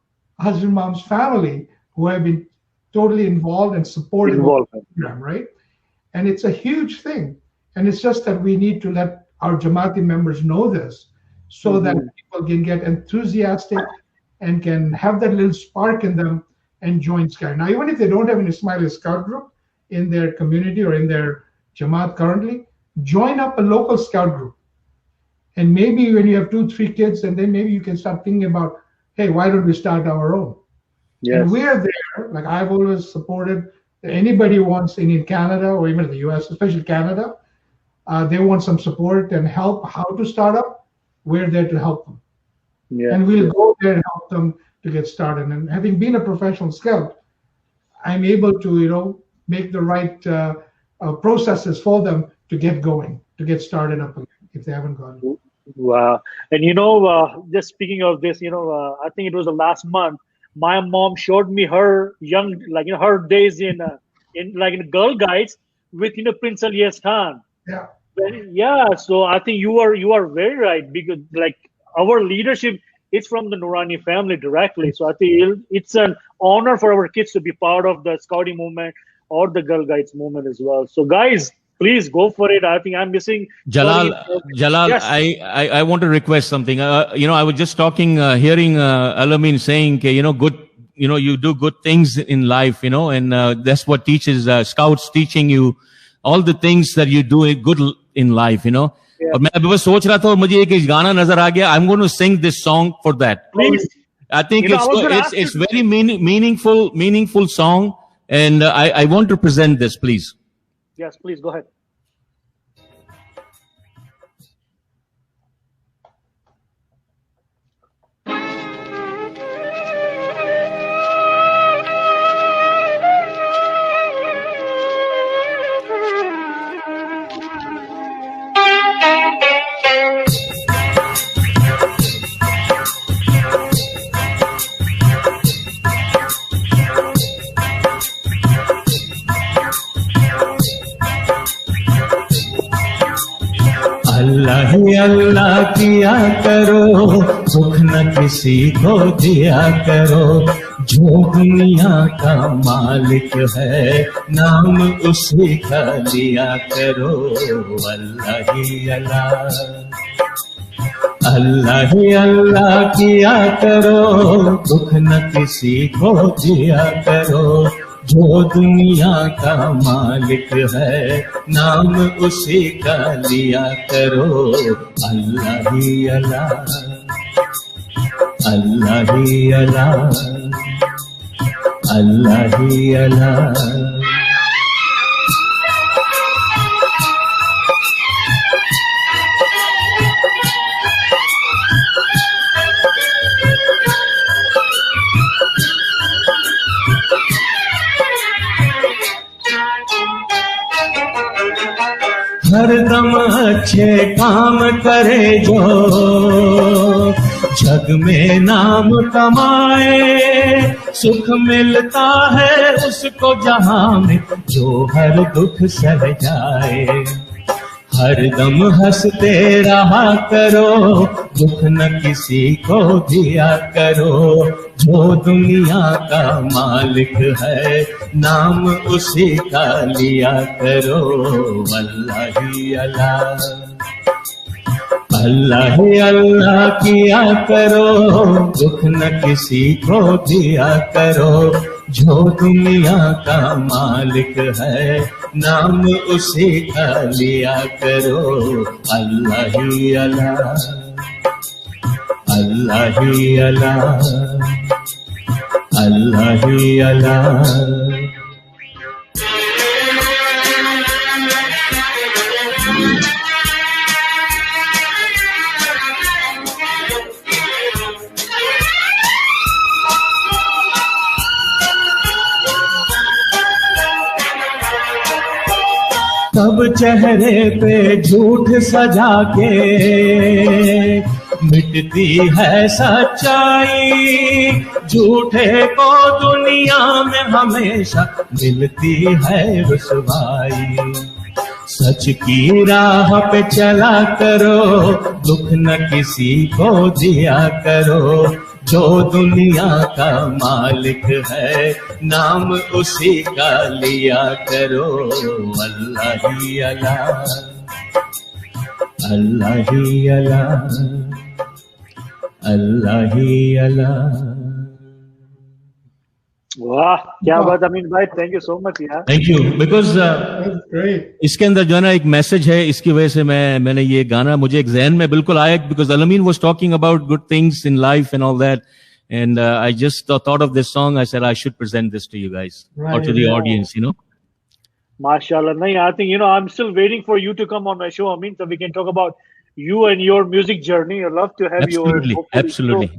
Hazrat Imam's family who have been totally involved and supported the program, right? And it's a huge thing. And it's just that we need to let our Jamaati members know this so that people can get enthusiastic and can have that little spark in them and join Scout. Now, even if they don't have an Ismaili Scout group in their community or in their Jamaat currently, join up a local Scout group. And maybe when you have 2-3 kids, and then maybe you can start thinking about, hey, why don't we start our own? Yes. And we're there. Like I've always supported anybody who wants in Canada or even in the US, especially Canada, they want some support and help how to start up. We're there to help them. Yeah. And we'll go there and help them to get started. And having been a professional scout, I'm able to, make the right processes for them to get going, to get started up again if they haven't gone. Wow. And, just speaking of this, I think it was the last month, my mom showed me her her days in Girl Guides with, Prince Ali Khan. Yeah. Yeah. So I think you are very right, because our leadership is from the Noorani family directly. So I think it's an honor for our kids to be part of the scouting movement or the Girl Guides movement as well. So guys, please go for it. I think I'm missing Jalal. Yes. I want to request something. I was just hearing Alamin saying, good, you do good things in life, and that's what teaches Scouts, teaching you all the things that you do good in life, Yeah. और मैं अभी बस सोच रहा था और मुझे एक गाना नजर आ गया. I'm going to sing this song for that. Please. I think it's very meaningful song, and I want to present this, please. Yes, please go ahead. अल्लाह ही अल्लाह किया करो, दुख न किसी को दिया करो, जो दुनिया का मालिक है नाम उसी का लिया करो. अल्लाह ही अल्लाह किया करो, दुख न किसी को दिया करो, जो दुनिया का मालिक है नाम उसी का लिया करो. अल्लाह ही अल्लाह, अल्लाह ही अल्लाह, अल्लाह ही अल्लाह. हरदम अच्छे काम करे जो, जग में नाम कमाए, सुख मिलता है उसको जहां में जो हर दुख सह जाए. हरदम हंसते रहा करो, दुख न किसी को दिया करो, जो दुनिया का मालिक है नाम उसी का लिया करो. अल्लाह ही अल्लाह, अल्लाह ही अल्लाह किया करो, दुख न किसी को दिया करो, जो दुनिया का मालिक है नाम उसी का लिया करो. अल्लाह ही अल्लाह, अल्लाह ही अल्लाह, अल्लाह ही अल्लाह. तब चेहरे पे झूठ सजा के मिटती है सच्चाई, झूठे को दुनिया में हमेशा मिलती है रुसवाई। सच की राह पे चला करो, दुख न किसी को दिया करो, जो दुनिया का मालिक है नाम उसी का लिया करो। अल्लाह ही अल्लाह, अल्लाह ही अल्लाह, अल्लाह ही अल्लाह। वाह क्या बात अमीन भाई, थैंक यू सो मच यार। थैंक यू, बिकॉज इसके अंदर जो है ना एक मैसेज है, इसकी वजह से मैंने ये गाना मुझे एक जहन में बिल्कुल आया, because Alamin was talking about good things in life and all that, and I just thought of this song. I said I should present this to you guys, or to the audience, you know. Mashallah. No, I think, I'm still waiting for you to come on my show, Amin, so we can talk about you and your music journey. I'd love to have absolutely, you. Absolutely.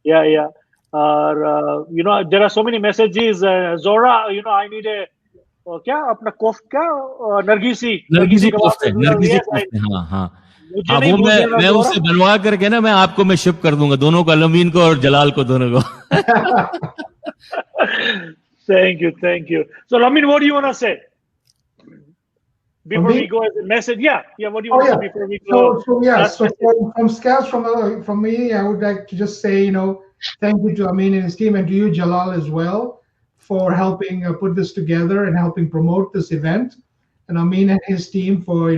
Yeah. There are so many messages. Zora, I need a अपना कोफ्ता नरगिसी कोफ्ते, हाँ वो मैं उससे बनवा करके ना मैं आपको मैं शिप कर दूंगा, दोनों को, Alamin को और जलाल को, दोनों को। Thank you. So Alamin, what do you want to say before we go as a message? Yeah. What do you want to say before we go? So from Scouts, from me, I would like to just say, thank you to Amin and his team, and to you, Jalal, as well, for helping put this together and helping promote this event, and Amin and his team for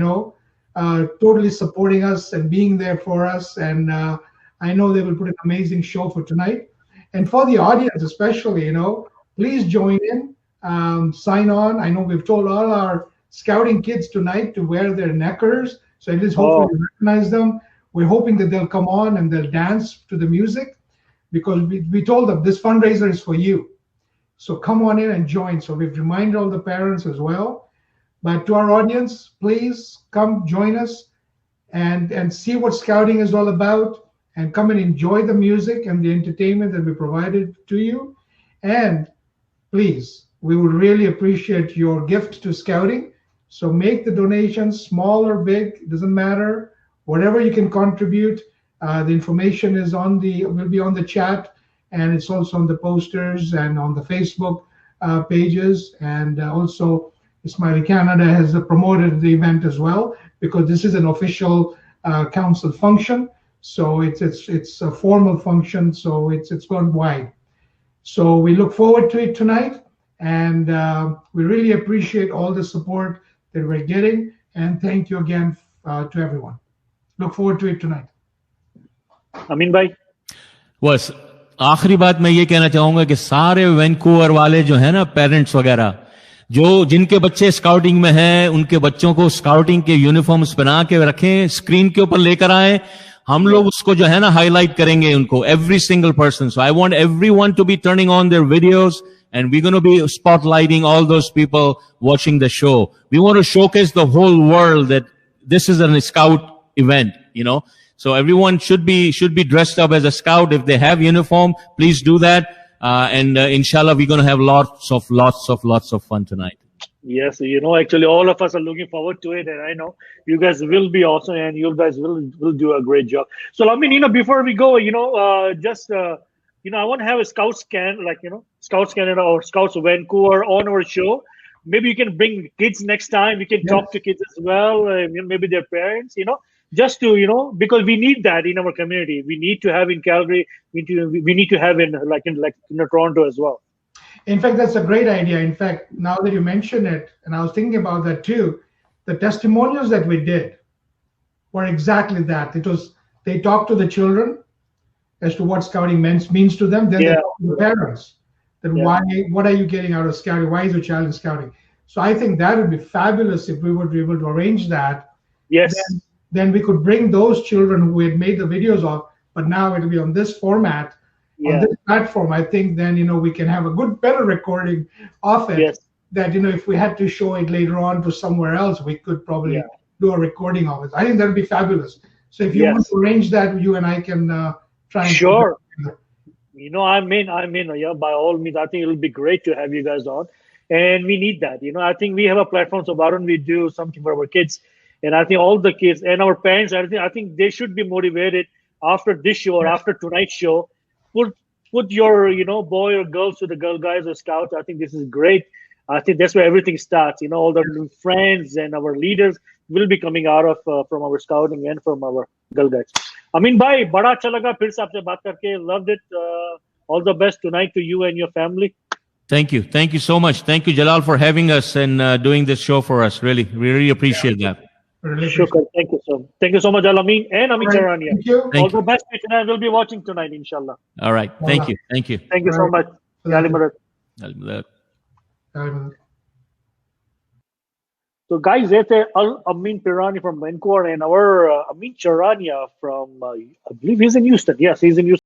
totally supporting us and being there for us. And I know they will put an amazing show for tonight. And for the audience especially, please join in, sign on. I know we've told all our scouting kids tonight to wear their knickers, so at least hopefully we recognize them. We're hoping that they'll come on and they'll dance to the music, because we told them this fundraiser is for you. So come on in and join. So we've reminded all the parents as well. But to our audience, please come join us and see what scouting is all about, and come and enjoy the music and the entertainment that we provided to you. And please, we would really appreciate your gift to scouting. So make the donations, small or big, it doesn't matter. Whatever you can contribute. The information will be on the chat, and it's also on the posters and on the Facebook pages. And also Ismaili Canada has promoted the event as well, because this is an official council function. So it's a formal function. So it's gone wide. So we look forward to it tonight, and we really appreciate all the support that we're getting. And thank you again to everyone. Look forward to it tonight. अमीन भाई, बस आखिरी बात मैं ये कहना चाहूंगा कि सारे वैंकूवर वाले जो है ना, पेरेंट्स वगैरह, जिनके बच्चे स्काउटिंग में हैं, उनके बच्चों को स्काउटिंग के यूनिफॉर्म्स बना के रखें, स्क्रीन के ऊपर लेकर आए, हम लोग उसको जो है ना हाईलाइट करेंगे उनको, every single person. So I want everyone to be turning on their videos, and we're going to be spotlighting all those people watching the show. We want to showcase the whole world that this is a scout event, So everyone should be dressed up as a scout. If they have uniform, please do that. And inshallah, we're going to have lots of fun tonight. Yes, actually all of us are looking forward to it, and I know you guys will be awesome, and you guys will do a great job. So Alamin, before we go, I want to have a Scouts Scouts Canada or Scouts Vancouver on our show. Maybe you can bring kids next time. We can talk to kids as well, maybe their parents, just to, because we need that in our community. We need to have in Calgary. We need to have in Toronto as well. In fact, that's a great idea. In fact, now that you mention it, and I was thinking about that too, the testimonials that we did were exactly that. They talked to the children as to what scouting means to them. Then they talked to the parents. What are you getting out of scouting? Why is your child in scouting? So I think that would be fabulous if we would be able to arrange that. Yes. Then we could bring those children who had made the videos of, but now it'll be on this format, on this platform. I think then, we can have a better recording of it. Yes. That, if we had to show it later on to somewhere else, we could probably do a recording of it. I think that would be fabulous. So if you want to arrange that, you and I can try and... Sure. I'm in. Yeah, by all means, I think it'll be great to have you guys on. and we need that. I think we have a platform, so why don't we do something for our kids? And I think all the kids and our parents, I think they should be motivated after this show or after tonight's show. Put your boy or girls to the Girl Guides or Scouts. I think this is great. I think that's where everything starts. All the new friends and our leaders will be coming out of from our scouting and from our Girl Guides. Amin bhai, bada acha laga phir se aapse baat karke. Loved it. All the best tonight to you and your family. Thank you so much. Thank you, Jalal, for having us and doing this show for us. Really, we really appreciate that. Shukr. Thank you so much, Alamin and Amin Charania. Thank you. All the best tonight. We'll be watching tonight, inshallah. All right. Thank you. Thank you so much. So guys, that's Amin Pirani from Vancouver and our Amin Charania from, I believe he's in Houston. Yes, he's in Houston.